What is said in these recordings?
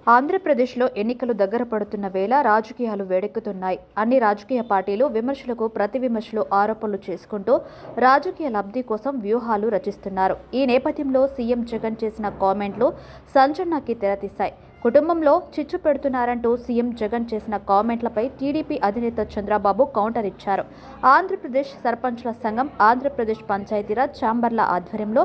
ఆంధ్రప్రదేశ్లో ఎన్నికలు దగ్గర పడుతున్న వేళ రాజకీయాలు వేడెక్కుతున్నాయి. అన్ని రాజకీయ పార్టీలు విమర్శలకు ప్రతి విమర్శలు ఆరోపణలు చేసుకుంటూ రాజకీయ లబ్ధి కోసం వ్యూహాలు రచిస్తున్నారు. ఈ నేపథ్యంలో సీఎం జగన్ చేసిన కామెంట్లు సంచలనానికి తెరతీశాయి. కుటుంబంలో చిచ్చు పెడుతున్నారంటూ సీఎం జగన్ చేసిన కామెంట్లపై టీడీపీ అధినేత చంద్రబాబు కౌంటర్ ఇచ్చారు. ఆంధ్రప్రదేశ్ సర్పంచ్ల సంఘం, ఆంధ్రప్రదేశ్ పంచాయతీరాజ్ ఛాంబర్ల ఆధ్వర్యంలో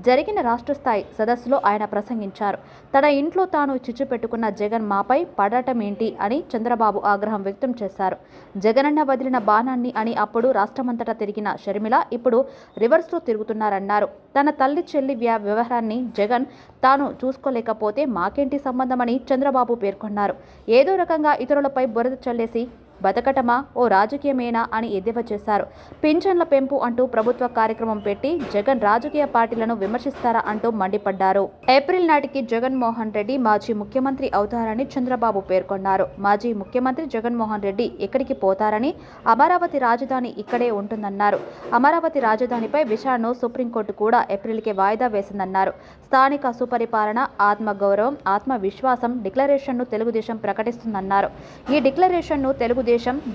జరిగిన రాష్ట్ర స్థాయి సదస్సులో ఆయన ప్రసంగించారు. తన ఇంట్లో తాను చిచ్చు పెట్టుకున్న జగన్ మాపై పడటం ఏంటి అని చంద్రబాబు ఆగ్రహం వ్యక్తం చేశారు. జగనన్న వదిలిన బాణాన్ని అని అప్పుడు రాష్ట్రమంతటా తిరిగిన షర్మిల ఇప్పుడు రివర్స్లో తిరుగుతున్నారన్నారు. తన తల్లి చెల్లి వ్యవహారాన్ని జగన్ తాను చూసుకోలేకపోతే మాకేంటి సంబంధం అని చంద్రబాబు పేర్కొన్నారు. ఏదో రకంగా ఇతరులపై బురద చల్లేసి బతకటమా ఓ రాజకీయమేనా అని ఎద్దేవా చేశారు. పింఛన్ల పెంపు అంటూ ప్రభుత్వ కార్యక్రమం పెట్టి జగన్ రాజకీయ పార్టీలను విమర్శిస్తారా అంటూ మండిపడ్డారు. ఏప్రిల్ నాటికి జగన్మోహన్ రెడ్డి మాజీ ముఖ్యమంత్రి అవుతారని చంద్రబాబు పేర్కొన్నారు. మాజీ ముఖ్యమంత్రి జగన్మోహన్ రెడ్డి ఎక్కడికి పోతారని, అమరావతి రాజధాని ఇక్కడే ఉంటుందన్నారు. అమరావతి రాజధానిపై విచారణను సుప్రీంకోర్టు కూడా ఏప్రిల్కే వాయిదా వేసిందన్నారు. స్థానిక సుపరిపాలన, ఆత్మగౌరవం, ఆత్మవిశ్వాసం డిక్లరేషన్ను తెలుగుదేశం ప్రకటిస్తుందన్నారు. ఈ డిక్లరేషన్ను తెలుగుదేశం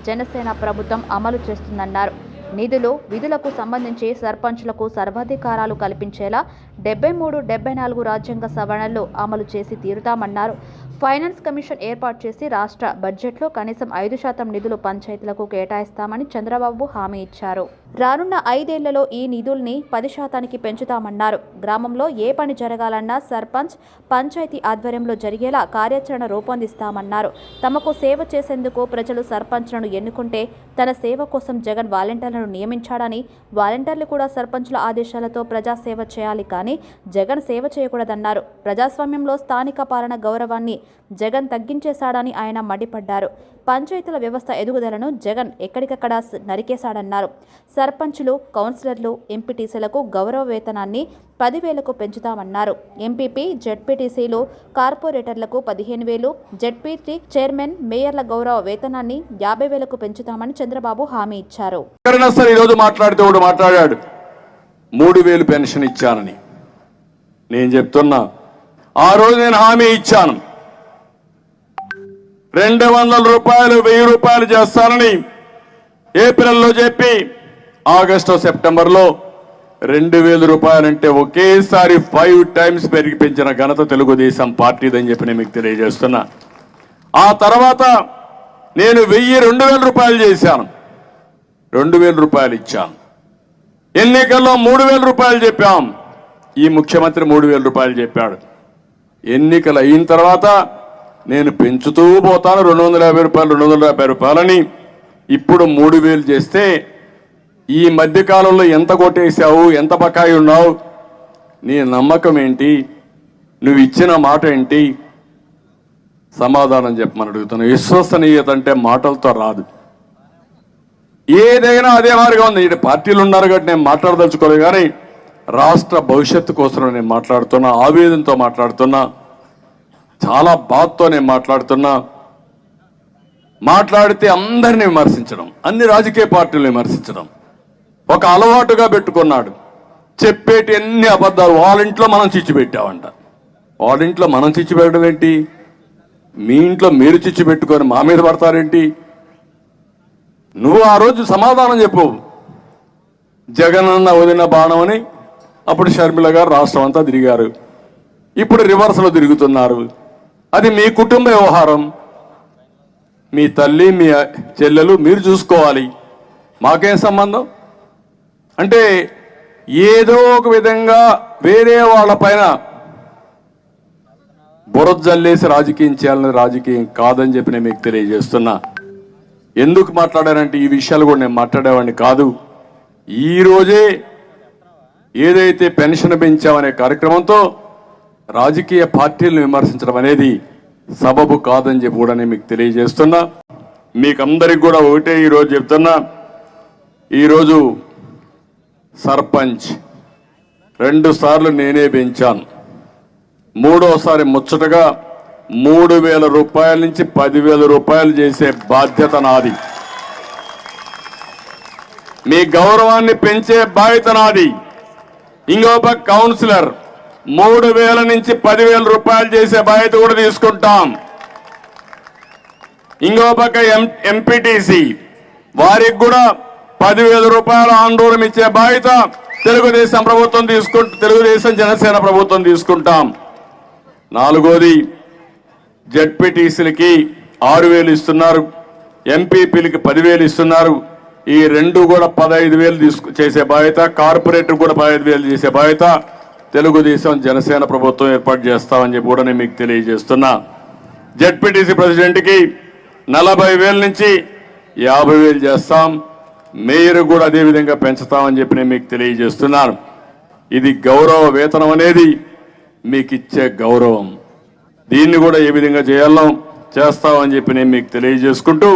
జనసేన ప్రభుత్వం అమలు చేస్తుందన్నారు. నిధులు, విధులకు సంబంధించి సర్పంచులకు సర్వాధికారాలు కల్పించేలా 73, 74 రాజ్యాంగ సవరణలు అమలు చేసి తీరుతామన్నారు. ఫైనాన్స్ కమిషన్ ఏర్పాటు చేసి రాష్ట్ర బడ్జెట్లో కనీసం 5% నిధులు పంచాయతీలకు కేటాయిస్తామని చంద్రబాబు హామీ ఇచ్చారు. రానున్న 5 ఏళ్లలో ఈ నిధుల్ని 10% పెంచుతామన్నారు. గ్రామంలో ఏ పని జరగాలన్నా సర్పంచ్, పంచాయతీ ఆధ్వర్యంలో జరిగేలా కార్యాచరణ రూపొందిస్తామన్నారు. తమకు సేవ చేసేందుకు ప్రజలు సర్పంచ్లను ఎన్నుకుంటే తన సేవ కోసం జగన్ వాలంటీర్లను నియమించాడని, వాలంటీర్లు కూడా సర్పంచ్ల ఆదేశాలతో ప్రజాసేవ చేయాలి కానీ జగన్ సేవ చేయకూడదన్నారు. ప్రజాస్వామ్యంలో స్థానిక పాలన గౌరవాన్ని జగన్ తగ్గించేశాడని ఆయన మండిపడ్డారు. పంచాయతీల వ్యవస్థ ఎదుగుదలను జగన్ ఎక్కడికక్కడ నరికేశాడన్నారు. సర్పంచులు, కౌన్సిలర్లు, ఎంపీటీసీలకు గౌరవ వేతనాన్ని 10,000కు పెంచుతామన్నారు. ఎంపీపీ, జెడ్పీటీసీలు, కార్పొరేటర్లకు 15,000, జెడ్పీటీ చైర్మన్, మేయర్ల గౌరవ వేతనాన్ని 50,000కు పెంచుతామని చంద్రబాబు హామీ ఇచ్చారు. మాట్లాడాడు 3,000 పెన్షన్ ఇచ్చానని. నేను చెప్తున్నా, ఆ రోజు నేను హామీ ఇచ్చాను 200 రూపాయలు 1000 రూపాయలు చేస్తానని ఏప్రిల్లో చెప్పి ఆగస్టు సెప్టెంబర్లో 2,000 రూపాయలంటే ఒకేసారి 5 టైమ్స్ పెంచిన ఘనత తెలుగుదేశం పార్టీదని చెప్పి నేను మీకు తెలియజేస్తున్నా. ఆ తర్వాత నేను 2,000 రూపాయలు చేశాను, 2,000 రూపాయలు ఇచ్చాను. ఎన్నికల్లో 3,000 రూపాయలు చెప్పాం, ఈ ముఖ్యమంత్రి 3,000 రూపాయలు చెప్పాడు. ఎన్నికలు అయిన తర్వాత నేను పెంచుతూ పోతాను 250 రూపాయలు, 250 రూపాయలని. ఇప్పుడు 3,000 చేస్తే ఈ మధ్యకాలంలో ఎంత కొట్టేశావు, ఎంత బకాయి ఉన్నావు, నీ నమ్మకం ఏంటి, నువ్వు ఇచ్చిన మాట ఏంటి, సమాధానం చెప్పమని అడుగుతున్నావు. విశ్వసనీయత అంటే మాటలతో రాదు, ఏదైనా అదే మాదిరిగా ఉంది. ఇటు పార్టీలు ఉన్నారు కాబట్టి నేను మాట్లాడదలుచుకోలేదు, కానీ రాష్ట్ర భవిష్యత్తు కోసం నేను మాట్లాడుతున్నా, ఆవేదనతో మాట్లాడుతున్నా, చాలా బాధతో నేను మాట్లాడుతున్నా. మాట్లాడితే అందరినీ విమర్శించడం, అన్ని రాజకీయ పార్టీలు విమర్శించడం ఒక అలవాటుగా పెట్టుకున్నాడు. చెప్పేటి అన్ని అబద్ధాలు. వాళ్ళ ఇంట్లో మనం చిచ్చు పెట్టామంట. వాళ్ళ ఇంట్లో మనం చిచ్చు పెట్టడం ఏంటి? మీ ఇంట్లో మీరు చిచ్చు పెట్టుకొని మా మీద పడతారేంటి? నువ్వు ఆ రోజు సమాధానం చెప్పు. జగనన్న వదిన బాణం అని అప్పుడు షర్మిల గారు రాష్ట్రం అంతా తిరిగారు. ఇప్పుడు రివర్స్లో తిరుగుతున్నారు. అది మీ కుటుంబ వ్యవహారం, మీ తల్లి, మీ చెల్లెలు మీరు చూసుకోవాలి, మాకేం సంబంధం? అంటే ఏదో ఒక విధంగా వేరే వాళ్ళ పైన బురద జల్లేసి రాజకీయం చేయాలని రాజకీయం కాదని చెప్పి నేను మీకు తెలియజేస్తున్నా. ఎందుకు మాట్లాడానంటే ఈ విషయాలు కూడా నేను మాట్లాడేవాడిని కాదు. ఈరోజే ఏదైతే పెన్షన్ పెంచామనే కార్యక్రమంతో రాజకీయ పార్టీలను విమర్శించడం అనేది సబబు కాదని చెప్పి కూడా నేను మీకు తెలియజేస్తున్నా. మీకందరికి కూడా ఒకటే ఈరోజు చెప్తున్నా, ఈరోజు సర్పంచ్ 2 సార్లు నేనే పెంచాను. 3వసారి ముచ్చటగా 3,000 రూపాయల నుంచి 10,000 రూపాయలు చేసే బాధ్యత నాది. మీ గౌరవాన్ని పెంచే బాధ్యత నాది. ఇంకొక కౌన్సిలర్ 3,000 నుంచి 10,000 రూపాయలు చేసే బాధ్యత కూడా తీసుకుంటాం. ఇంకో పక్క ఎంపీటీసీ వారికి కూడా 10,000 రూపాయలు ఆందోళన ఇచ్చే బాధ్యత తెలుగుదేశం ప్రభుత్వం తెలుగుదేశం జనసేన ప్రభుత్వం తీసుకుంటాం. నాలుగోది జెడ్పీటీసీలకి 6,000 ఇస్తున్నారు, ఎంపీపీలకి 10,000 ఇస్తున్నారు. ఈ రెండు కూడా 15,000 చేసే బాధ్యత, కార్పొరేటర్ కూడా 15,000 చేసే బాధ్యత తెలుగుదేశం జనసేన ప్రభుత్వం ఏర్పాటు చేస్తామని చెప్పి కూడా నేను మీకు తెలియజేస్తున్నా. జెడ్పీటీసీ ప్రెసిడెంట్కి 40,000 నుంచి 50,000 చేస్తాం. మేయర్ కూడా అదే విధంగా పెంచుతామని చెప్పి నేను మీకు తెలియజేస్తున్నాను. ఇది గౌరవ వేతనం అనేది మీకు ఇచ్చే గౌరవం. దీన్ని కూడా ఏ విధంగా చేయాలో చేస్తామని చెప్పి నేను మీకు తెలియజేసుకుంటూ